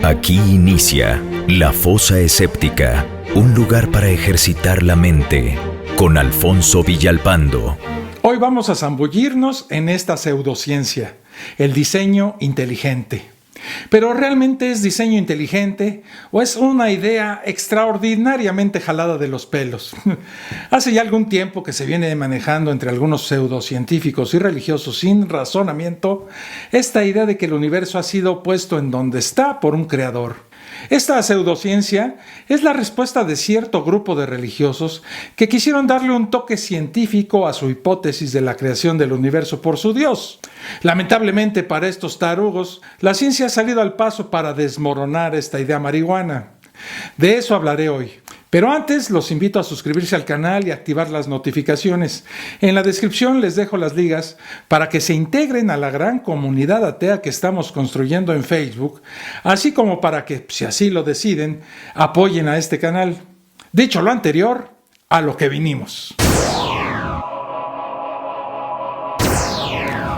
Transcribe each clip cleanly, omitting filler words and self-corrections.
Aquí inicia La Fosa Escéptica, un lugar para ejercitar la mente, con Alfonso Villalpando. Hoy vamos a zambullirnos en esta pseudociencia, el diseño inteligente. ¿Pero realmente es diseño inteligente o es una idea extraordinariamente jalada de los pelos? Hace ya algún tiempo que se viene manejando entre algunos pseudocientíficos y religiosos sin razonamiento esta idea de que el universo ha sido puesto en donde está por un creador. Esta pseudociencia es la respuesta de cierto grupo de religiosos que quisieron darle un toque científico a su hipótesis de la creación del universo por su Dios. Lamentablemente para estos tarugos, la ciencia ha salido al paso para desmoronar esta idea marihuana. De eso hablaré hoy. Pero antes los invito a suscribirse al canal y activar las notificaciones. En la descripción les dejo las ligas para que se integren a la gran comunidad atea que estamos construyendo en Facebook, así como para que, si así lo deciden, apoyen a este canal. Dicho lo anterior, a lo que vinimos.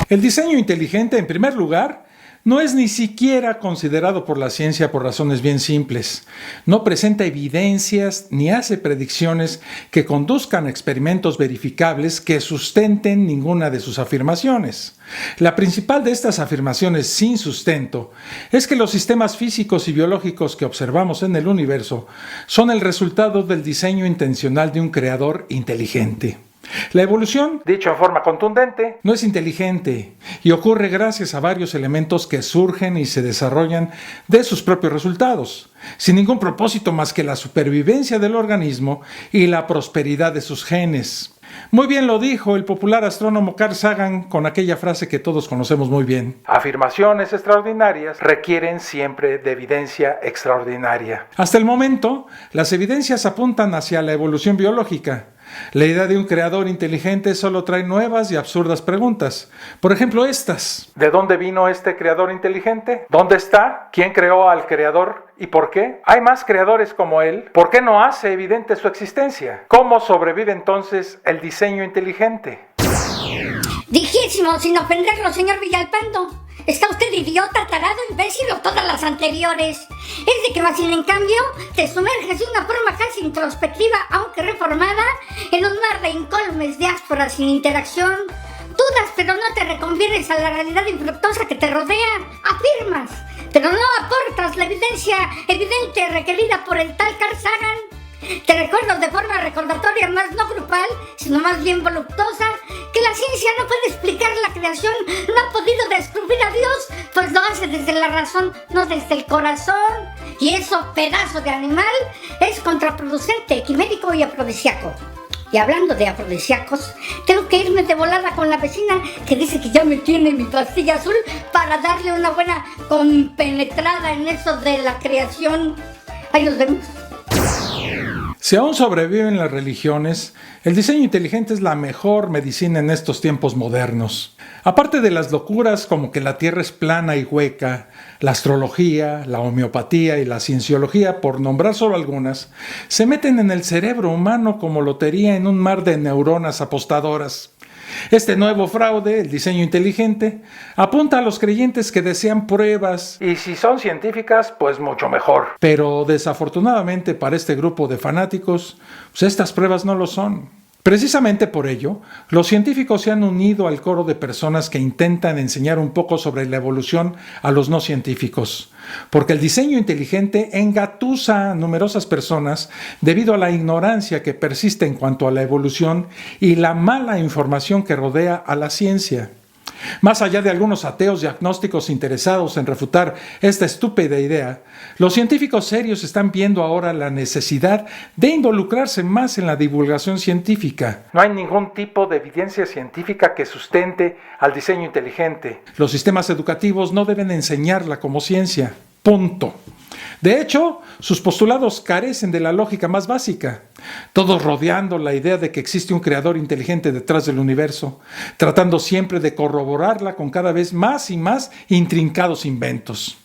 El diseño inteligente, en primer lugar, no es ni siquiera considerado por la ciencia por razones bien simples. No presenta evidencias ni hace predicciones que conduzcan a experimentos verificables que sustenten ninguna de sus afirmaciones. La principal de estas afirmaciones sin sustento es que los sistemas físicos y biológicos que observamos en el universo son el resultado del diseño intencional de un creador inteligente. La evolución, dicho en forma contundente, no es inteligente y ocurre gracias a varios elementos que surgen y se desarrollan de sus propios resultados, sin ningún propósito más que la supervivencia del organismo y la prosperidad de sus genes. Muy bien lo dijo el popular astrónomo Carl Sagan con aquella frase que todos conocemos muy bien. Afirmaciones extraordinarias requieren siempre de evidencia extraordinaria. Hasta el momento, las evidencias apuntan hacia la evolución biológica. La idea de un creador inteligente solo trae nuevas y absurdas preguntas. Por ejemplo, estas. ¿De dónde vino este creador inteligente? ¿Dónde está? ¿Quién creó al creador? ¿Y por qué? ¿Hay más creadores como él? ¿Por qué no hace evidente su existencia? ¿Cómo sobrevive entonces el diseño inteligente? Dijísimo, sin ofenderlo, señor Villalpando. ¿Está usted idiota, tarado, imbécil o todas las anteriores? Es de que más en cambio te sumerges de una forma casi introspectiva, aunque reformada, en un mar de incólumes diásporas sin interacción. Dudas, pero no te reconviertes a la realidad infructuosa que te rodea. Afirmas, pero no aportas la evidencia evidente requerida por el tal Carl Sagan. Te recuerdo de forma recordatoria, más no grupal, sino más bien voluptuosa, que la ciencia no puede explicar la creación, no ha podido descubrir a Dios, pues lo hace desde la razón, no desde el corazón. Y eso, pedazo de animal, es contraproducente, quimérico y afrodisíaco. Y hablando de afrodisíacos, tengo que irme de volada con la vecina que dice que ya me tiene mi pastilla azul para darle una buena compenetrada en eso de la creación. Ahí nos vemos. Si aún sobreviven las religiones, el diseño inteligente es la mejor medicina en estos tiempos modernos. Aparte de las locuras como que la Tierra es plana y hueca, la astrología, la homeopatía y la cienciología, por nombrar solo algunas, se meten en el cerebro humano como lotería en un mar de neuronas apostadoras. Este nuevo fraude, el diseño inteligente, apunta a los creyentes que desean pruebas y si son científicas, pues mucho mejor. Pero desafortunadamente para este grupo de fanáticos, pues estas pruebas no lo son. Precisamente por ello, los científicos se han unido al coro de personas que intentan enseñar un poco sobre la evolución a los no científicos, porque el diseño inteligente engatusa a numerosas personas debido a la ignorancia que persiste en cuanto a la evolución y la mala información que rodea a la ciencia. Más allá de algunos ateos y agnósticos interesados en refutar esta estúpida idea, los científicos serios están viendo ahora la necesidad de involucrarse más en la divulgación científica. No hay ningún tipo de evidencia científica que sustente al diseño inteligente. Los sistemas educativos no deben enseñarla como ciencia. Punto. De hecho, sus postulados carecen de la lógica más básica, todos rodeando la idea de que existe un creador inteligente detrás del universo, tratando siempre de corroborarla con cada vez más y más intrincados inventos.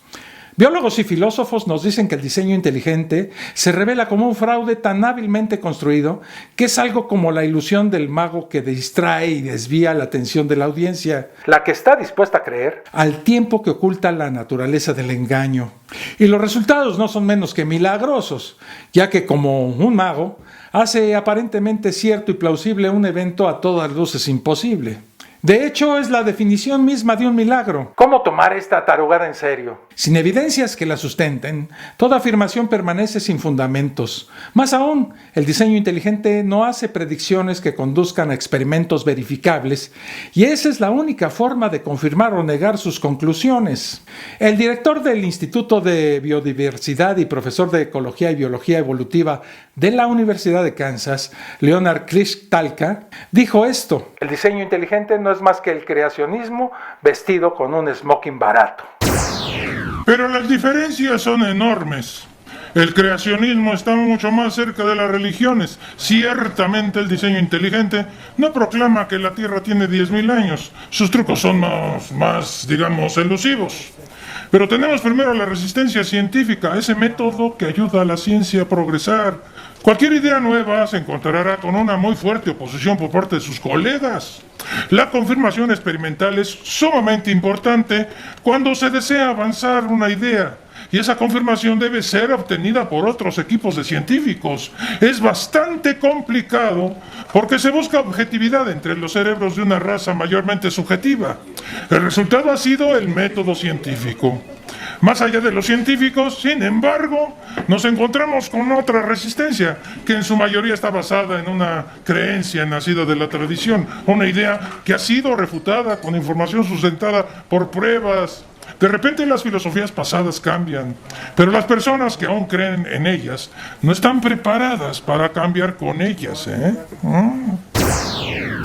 Biólogos y filósofos nos dicen que el diseño inteligente se revela como un fraude tan hábilmente construido que es algo como la ilusión del mago que distrae y desvía la atención de la audiencia, la que está dispuesta a creer, al tiempo que oculta la naturaleza del engaño. Y los resultados no son menos que milagrosos, ya que como un mago hace aparentemente cierto y plausible un evento a todas luces imposible. De hecho, es la definición misma de un milagro. ¿Cómo tomar esta tarugada en serio? Sin evidencias que la sustenten, toda afirmación permanece sin fundamentos. Más aún, el diseño inteligente no hace predicciones que conduzcan a experimentos verificables, y esa es la única forma de confirmar o negar sus conclusiones. El director del Instituto de Biodiversidad y profesor de Ecología y Biología Evolutiva de la Universidad de Kansas, Leonard Krishtalka, dijo esto: el diseño inteligente no es más que el creacionismo vestido con un smoking barato. Pero las diferencias son enormes. El creacionismo está mucho más cerca de las religiones. Ciertamente el diseño inteligente no proclama que la Tierra tiene 10.000 años. Sus trucos son más, digamos, elusivos. Pero tenemos primero la resistencia científica, ese método que ayuda a la ciencia a progresar. Cualquier idea nueva se encontrará con una muy fuerte oposición por parte de sus colegas. La confirmación experimental es sumamente importante cuando se desea avanzar una idea, y esa confirmación debe ser obtenida por otros equipos de científicos. Es bastante complicado porque se busca objetividad entre los cerebros de una raza mayormente subjetiva. El resultado ha sido el método científico. Más allá de los científicos, sin embargo, nos encontramos con otra resistencia, que en su mayoría está basada en una creencia nacida de la tradición, una idea que ha sido refutada con información sustentada por pruebas. De repente las filosofías pasadas cambian, pero las personas que aún creen en ellas no están preparadas para cambiar con ellas,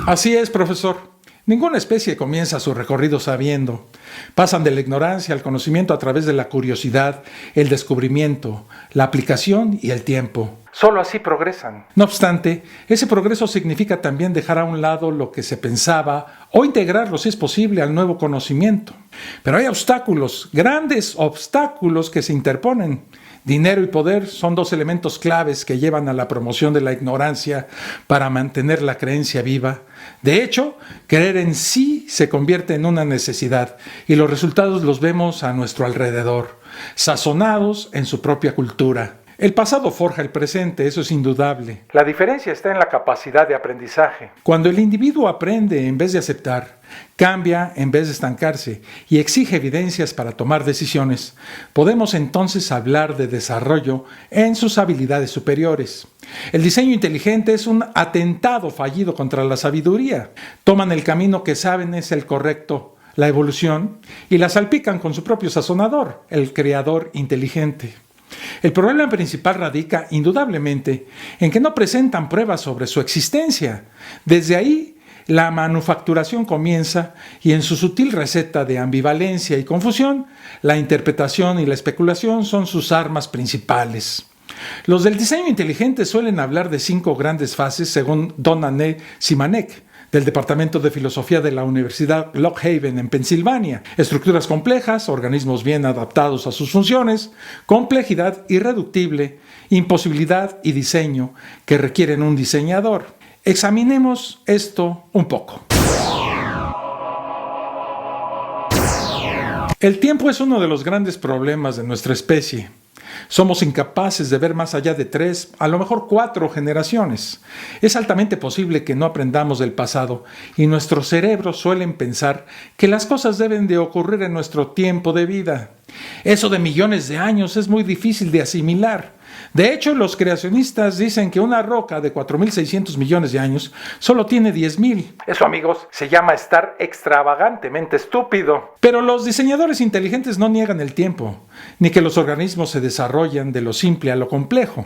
Así es, profesor. Ninguna especie comienza su recorrido sabiendo. Pasan de la ignorancia al conocimiento a través de la curiosidad, el descubrimiento, la aplicación y el tiempo. Solo así progresan. No obstante, ese progreso significa también dejar a un lado lo que se pensaba o integrarlo, si es posible, al nuevo conocimiento. Pero hay obstáculos, grandes obstáculos que se interponen. Dinero y poder son dos elementos claves que llevan a la promoción de la ignorancia para mantener la creencia viva. De hecho, creer en sí se convierte en una necesidad y los resultados los vemos a nuestro alrededor, sazonados en su propia cultura. El pasado forja el presente, eso es indudable. La diferencia está en la capacidad de aprendizaje. Cuando el individuo aprende en vez de aceptar, cambia en vez de estancarse y exige evidencias para tomar decisiones, podemos entonces hablar de desarrollo en sus habilidades superiores. El diseño inteligente es un atentado fallido contra la sabiduría. Toman el camino que saben es el correcto, la evolución, y la salpican con su propio sazonador, el creador inteligente. El problema principal radica, indudablemente, en que no presentan pruebas sobre su existencia. Desde ahí, la manufacturación comienza y en su sutil receta de ambivalencia y confusión, la interpretación y la especulación son sus armas principales. Los del diseño inteligente suelen hablar de 5 grandes fases según Donna Simanek, del Departamento de Filosofía de la Universidad Lock Haven en Pensilvania. Estructuras complejas, organismos bien adaptados a sus funciones, complejidad irreductible, imposibilidad y diseño que requieren un diseñador. Examinemos esto un poco. El tiempo es uno de los grandes problemas de nuestra especie. Somos incapaces de ver más allá de 3, a lo mejor 4 generaciones. Es altamente posible que no aprendamos del pasado y nuestros cerebros suelen pensar que las cosas deben de ocurrir en nuestro tiempo de vida. Eso de millones de años es muy difícil de asimilar. De hecho, los creacionistas dicen que una roca de 4.600 millones de años solo tiene 10.000. Eso, amigos, se llama estar extravagantemente estúpido. Pero los diseñadores inteligentes no niegan el tiempo, ni que los organismos se desarrollan de lo simple a lo complejo.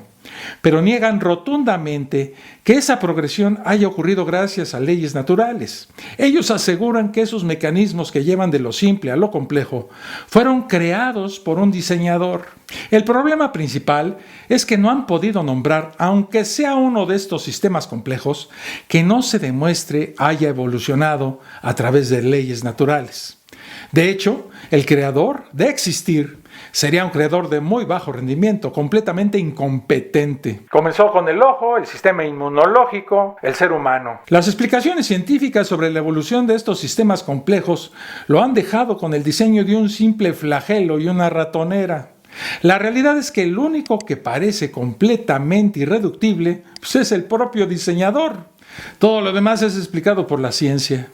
Pero niegan rotundamente que esa progresión haya ocurrido gracias a leyes naturales. Ellos aseguran que esos mecanismos que llevan de lo simple a lo complejo fueron creados por un diseñador. El problema principal es que no han podido nombrar, aunque sea uno de estos sistemas complejos, que no se demuestre haya evolucionado a través de leyes naturales. De hecho, el creador de existir Sería un creador de muy bajo rendimiento, completamente incompetente. Comenzó con el ojo, el sistema inmunológico, el ser humano. Las explicaciones científicas sobre la evolución de estos sistemas complejos lo han dejado con el diseño de un simple flagelo y una ratonera. La realidad es que el único que parece completamente irreductible pues es el propio diseñador. Todo lo demás es explicado por la ciencia.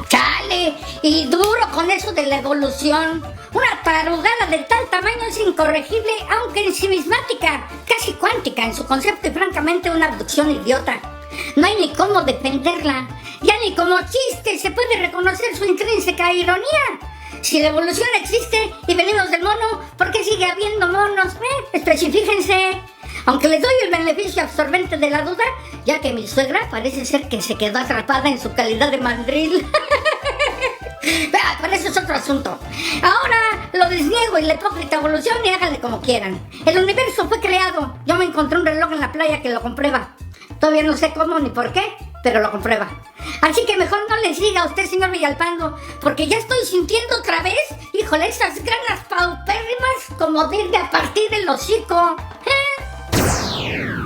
¡Chale! Y duro con eso de la evolución. Una tarugada de tal tamaño es incorregible, aunque ensimismática, casi cuántica en su concepto y francamente una abducción idiota. No hay ni cómo defenderla. Ya ni como chiste se puede reconocer su intrínseca ironía. Si la evolución existe y venimos del mono, ¿por qué sigue habiendo monos? Especifíquense. Aunque les doy el beneficio absorbente de la duda, ya que mi suegra parece ser que se quedó atrapada en su calidad de mandril. Pero eso es otro asunto. Ahora lo desniego y la hipócrita evolución y háganle como quieran. El universo fue creado. Yo me encontré un reloj en la playa que lo comprueba. Todavía no sé cómo ni por qué, pero lo comprueba. Así que mejor no le siga a usted, señor Villalpando, porque ya estoy sintiendo otra vez, híjole, esas ganas paupérrimas como de irme a partir del hocico.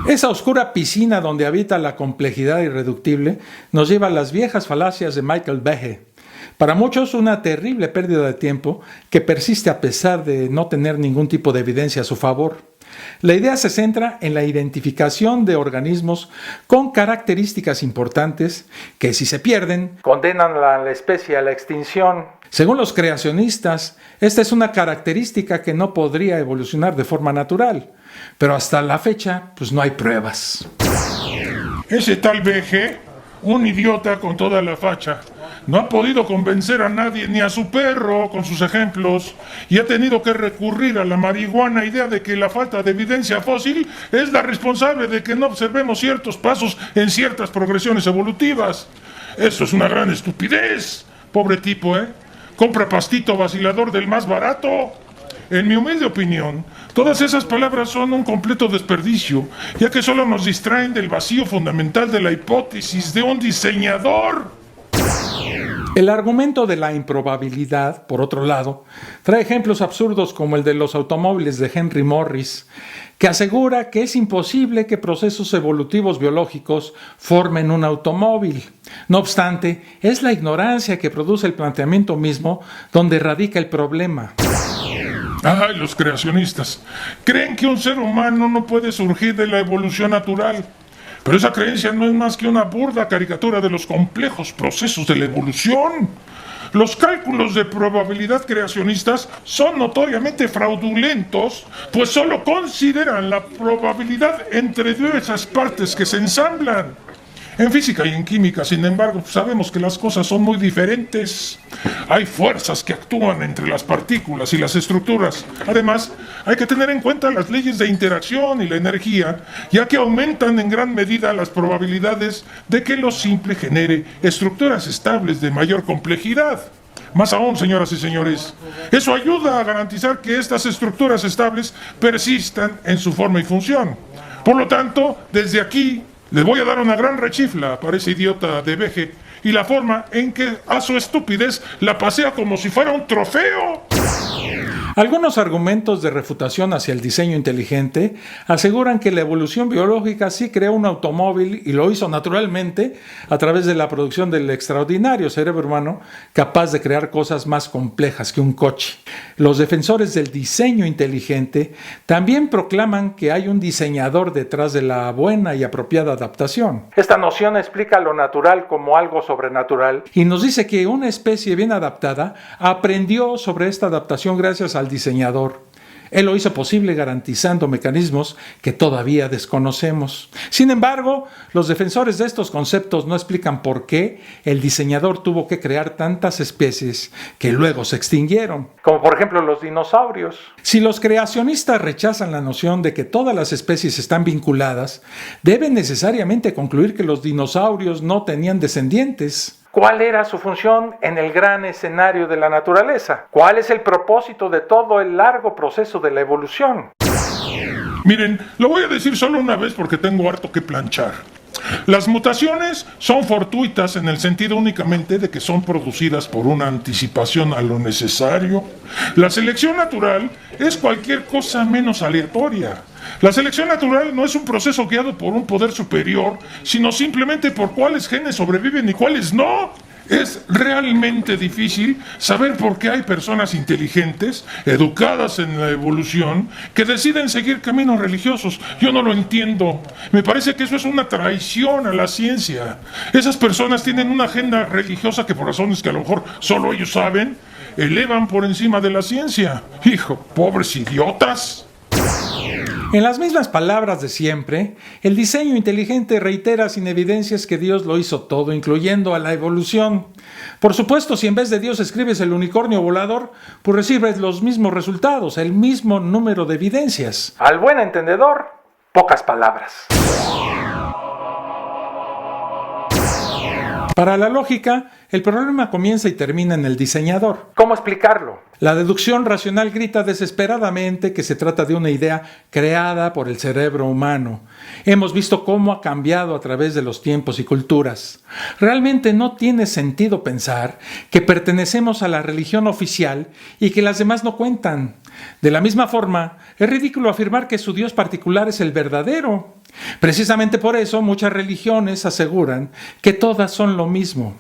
Esa oscura piscina donde habita la complejidad irreductible nos lleva a las viejas falacias de Michael Behe. Para muchos una terrible pérdida de tiempo que persiste a pesar de no tener ningún tipo de evidencia a su favor. La idea se centra en la identificación de organismos con características importantes que, si se pierden, condenan a la especie a la extinción. Según los creacionistas, esta es una característica que no podría evolucionar de forma natural, pero hasta la fecha, pues no hay pruebas. Ese tal BG, un idiota con toda la facha, no ha podido convencer a nadie, ni a su perro, con sus ejemplos, y ha tenido que recurrir a la marihuana idea de que la falta de evidencia fósil es la responsable de que no observemos ciertos pasos en ciertas progresiones evolutivas. Eso es una gran estupidez. Pobre tipo, compra pastito vacilador del más barato. En mi humilde opinión, todas esas palabras son un completo desperdicio, ya que solo nos distraen del vacío fundamental de la hipótesis de un diseñador. El argumento de la improbabilidad, por otro lado, trae ejemplos absurdos como el de los automóviles de Henry Morris, que asegura que es imposible que procesos evolutivos biológicos formen un automóvil. No obstante, es la ignorancia que produce el planteamiento mismo donde radica el problema. Ay, los creacionistas creen que un ser humano no puede surgir de la evolución natural. Pero esa creencia no es más que una burda caricatura de los complejos procesos de la evolución. Los cálculos de probabilidad creacionistas son notoriamente fraudulentos, pues solo consideran la probabilidad entre diversas partes que se ensamblan. En física y en química, sin embargo, sabemos que las cosas son muy diferentes. Hay fuerzas que actúan entre las partículas y las estructuras. Además, hay que tener en cuenta las leyes de interacción y la energía, ya que aumentan en gran medida las probabilidades de que lo simple genere estructuras estables de mayor complejidad. Más aún, señoras y señores, eso ayuda a garantizar que estas estructuras estables persistan en su forma y función. Por lo tanto, desde aquí, les voy a dar una gran rechifla para ese idiota de Behe y la forma en que a su estupidez la pasea como si fuera un trofeo. Algunos argumentos de refutación hacia el diseño inteligente aseguran que la evolución biológica sí creó un automóvil y lo hizo naturalmente a través de la producción del extraordinario cerebro humano capaz de crear cosas más complejas que un coche. Los defensores del diseño inteligente también proclaman que hay un diseñador detrás de la buena y apropiada adaptación. Esta noción explica lo natural como algo sobrenatural y nos dice que una especie bien adaptada aprendió sobre esta adaptación gracias al diseñador. Él lo hizo posible garantizando mecanismos que todavía desconocemos. Sin embargo, los defensores de estos conceptos no explican por qué el diseñador tuvo que crear tantas especies que luego se extinguieron, como por ejemplo los dinosaurios. Si los creacionistas rechazan la noción de que todas las especies están vinculadas, deben necesariamente concluir que los dinosaurios no tenían descendientes. ¿Cuál era su función en el gran escenario de la naturaleza? ¿Cuál es el propósito de todo el largo proceso de la evolución? Miren, lo voy a decir solo una vez porque tengo harto que planchar. Las mutaciones son fortuitas en el sentido únicamente de que son producidas por una anticipación a lo necesario. La selección natural es cualquier cosa menos aleatoria. La selección natural no es un proceso guiado por un poder superior, sino simplemente por cuáles genes sobreviven y cuáles no. Es realmente difícil saber por qué hay personas inteligentes, educadas en la evolución, que deciden seguir caminos religiosos. Yo no lo entiendo. Me parece que eso es una traición a la ciencia. Esas personas tienen una agenda religiosa que por razones que a lo mejor solo ellos saben, elevan por encima de la ciencia. Hijo, pobres idiotas. En las mismas palabras de siempre, el diseño inteligente reitera sin evidencias que Dios lo hizo todo, incluyendo a la evolución. Por supuesto, si en vez de Dios escribes el unicornio volador, pues recibes los mismos resultados, el mismo número de evidencias. Al buen entendedor, pocas palabras. Para la lógica, el problema comienza y termina en el diseñador. ¿Cómo explicarlo? La deducción racional grita desesperadamente que se trata de una idea creada por el cerebro humano. Hemos visto cómo ha cambiado a través de los tiempos y culturas. Realmente no tiene sentido pensar que pertenecemos a la religión oficial y que las demás no cuentan. De la misma forma, es ridículo afirmar que su Dios particular es el verdadero. Precisamente por eso muchas religiones aseguran que todas son lo mismo.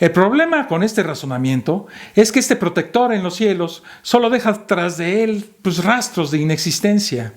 El problema con este razonamiento es que este protector en los cielos solo deja tras de él rastros de inexistencia.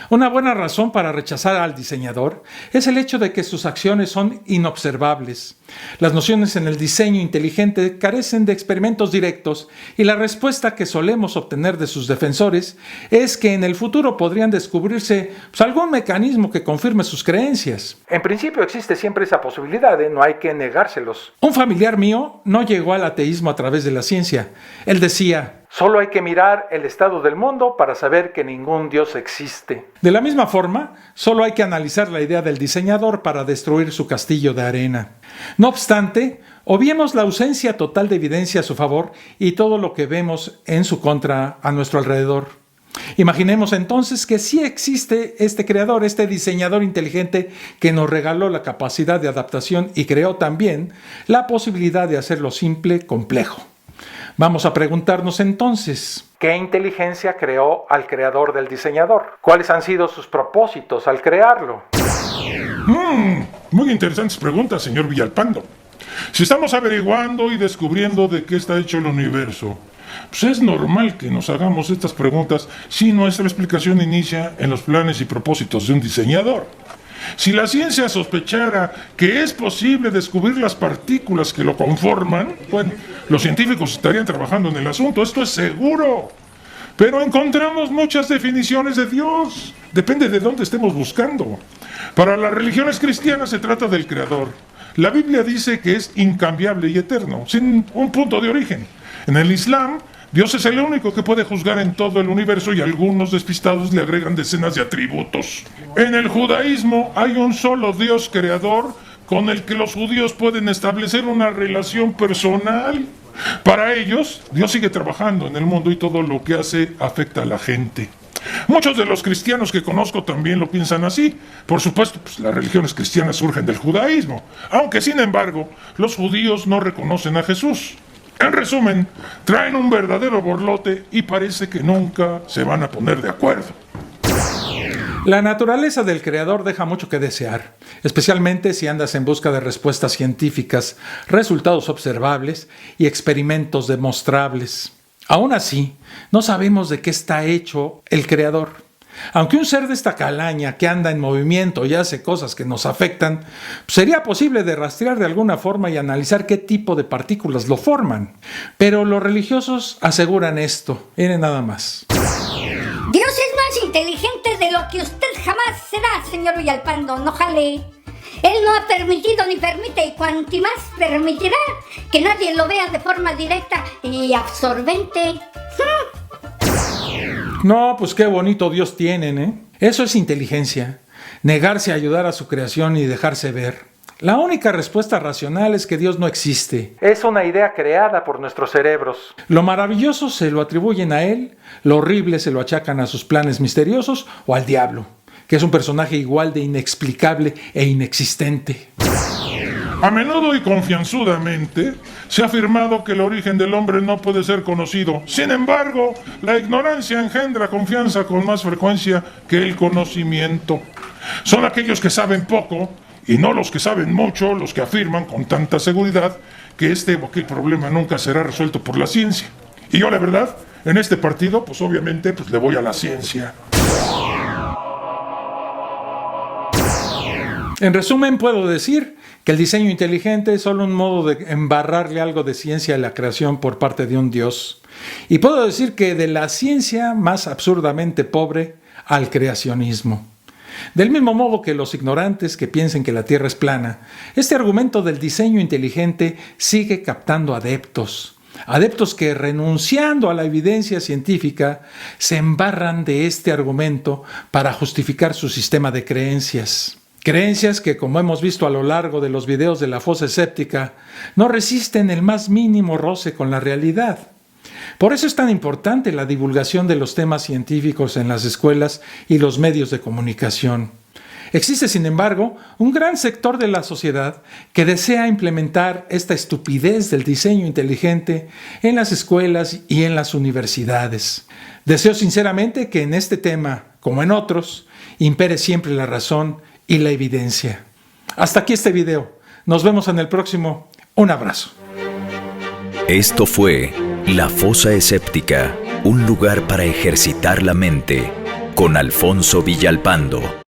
Una buena razón para rechazar al diseñador es el hecho de que sus acciones son inobservables. Las nociones en el diseño inteligente carecen de experimentos directos y la respuesta que solemos obtener de sus defensores es que en el futuro podrían descubrirse algún mecanismo que confirme sus creencias. En principio existe siempre esa posibilidad, no hay que negárselos. Un familiar mío no llegó al ateísmo a través de la ciencia. Él decía: solo hay que mirar el estado del mundo para saber que ningún Dios existe. De la misma forma, solo hay que analizar la idea del diseñador para destruir su castillo de arena. No obstante, obviemos la ausencia total de evidencia a su favor y todo lo que vemos en su contra a nuestro alrededor. Imaginemos entonces que sí existe este creador, este diseñador inteligente que nos regaló la capacidad de adaptación y creó también la posibilidad de hacer lo simple complejo. Vamos a preguntarnos entonces, ¿qué inteligencia creó al creador del diseñador? ¿Cuáles han sido sus propósitos al crearlo? Muy interesantes preguntas, señor Villalpando. Si estamos averiguando y descubriendo de qué está hecho el universo, pues es normal que nos hagamos estas preguntas si nuestra explicación inicia en los planes y propósitos de un diseñador. Si la ciencia sospechara que es posible descubrir las partículas que lo conforman, bueno, los científicos estarían trabajando en el asunto, esto es seguro. Pero encontramos muchas definiciones de Dios. Depende de dónde estemos buscando. Para las religiones cristianas se trata del Creador. La Biblia dice que es incambiable y eterno, sin un punto de origen. En el Islam, Dios es el único que puede juzgar en todo el universo y algunos despistados le agregan decenas de atributos. En el judaísmo hay un solo Dios creador con el que los judíos pueden establecer una relación personal. Para ellos, Dios sigue trabajando en el mundo y todo lo que hace afecta a la gente. Muchos de los cristianos que conozco también lo piensan así. Por supuesto, las religiones cristianas surgen del judaísmo, aunque sin embargo, los judíos no reconocen a Jesús. En resumen, traen un verdadero borlote y parece que nunca se van a poner de acuerdo. La naturaleza del creador deja mucho que desear, especialmente si andas en busca de respuestas científicas, resultados observables y experimentos demostrables. Aún así, no sabemos de qué está hecho el creador. Aunque un ser de esta calaña que anda en movimiento y hace cosas que nos afectan, sería posible de rastrear de alguna forma y analizar qué tipo de partículas lo forman. Pero los religiosos aseguran esto. Miren nada más. Dios es más inteligente de lo que usted jamás será, señor Villalpando, no jale. Él no ha permitido ni permite, y cuanto más permitirá que nadie lo vea de forma directa y absorbente. No, pues qué bonito Dios tienen, ¿eh? Eso es inteligencia. Negarse a ayudar a su creación y dejarse ver. La única respuesta racional es que Dios no existe. Es una idea creada por nuestros cerebros. Lo maravilloso se lo atribuyen a Él, lo horrible se lo achacan a sus planes misteriosos o al diablo, que es un personaje igual de inexplicable e inexistente. A menudo y confianzudamente se ha afirmado que el origen del hombre no puede ser conocido. Sin embargo, la ignorancia engendra confianza con más frecuencia que el conocimiento. Son aquellos que saben poco y no los que saben mucho los que afirman con tanta seguridad que este o aquel problema nunca será resuelto por la ciencia. Y yo, la verdad, en este partido, pues obviamente, le voy a la ciencia. En resumen, puedo decir que el diseño inteligente es solo un modo de embarrarle algo de ciencia a la creación por parte de un Dios. Y puedo decir que de la ciencia más absurdamente pobre al creacionismo. Del mismo modo que los ignorantes que piensen que la Tierra es plana, este argumento del diseño inteligente sigue captando adeptos. Adeptos que, renunciando a la evidencia científica, se embarran de este argumento para justificar su sistema de creencias. Creencias que, como hemos visto a lo largo de los videos de la fosa escéptica, no resisten el más mínimo roce con la realidad. Por eso es tan importante la divulgación de los temas científicos en las escuelas y los medios de comunicación. Existe, sin embargo, un gran sector de la sociedad que desea implementar esta estupidez del diseño inteligente en las escuelas y en las universidades. Deseo sinceramente que en este tema, como en otros, impere siempre la razón y la evidencia. Hasta aquí este video. Nos vemos en el próximo. Un abrazo. Esto fue La Fosa Escéptica, un lugar para ejercitar la mente, con Alfonso Villalpando.